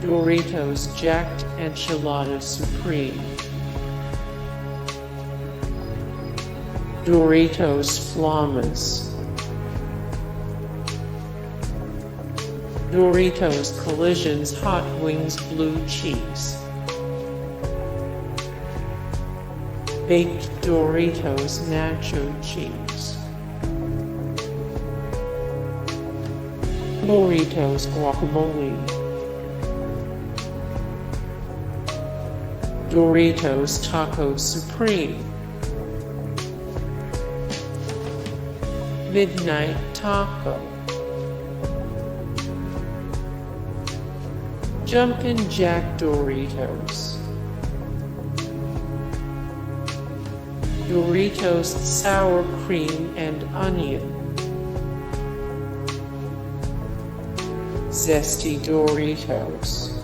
Doritos Jacked Enchilada Supreme, Doritos Flamas, Doritos Collisions Hot Wings Blue Cheese, Baked Doritos Nacho Cheese, Doritos Guacamole, Doritos Taco Supreme, Midnight Taco, Jumpin' Jack Doritos, Doritos Sour Cream and Onion, Zesty Doritos,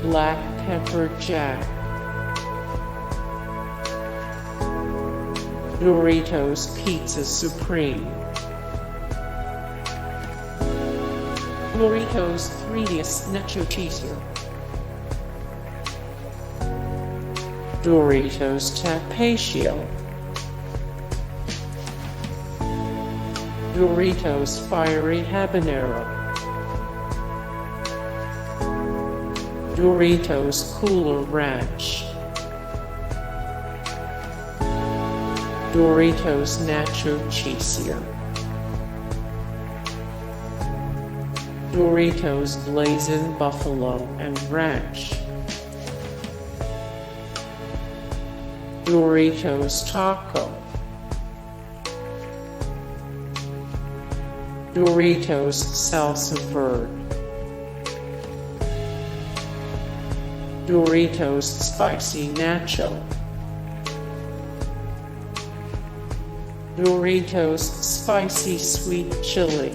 Black Pepper Jack, Doritos Pizza Supreme, Doritos 3DS Nacho Cheesier, Doritos Tapatio, Doritos Fiery Habanero, Doritos Cooler Ranch, Doritos Nacho Cheesier, Doritos Blazin Buffalo and Ranch, Doritos Taco, Doritos Salsa Verde, Doritos Spicy Nacho, Doritos Spicy Sweet Chili,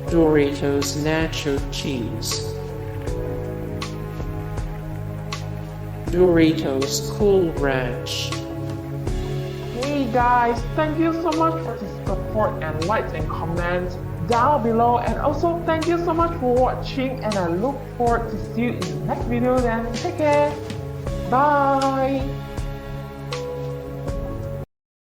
Doritos Nacho Cheese, Doritos Cool Ranch. Hey guys, thank you so much for the support and likes and comments down below, and also thank you so much for watching, and I look forward to see you in the next video. Then take care, bye.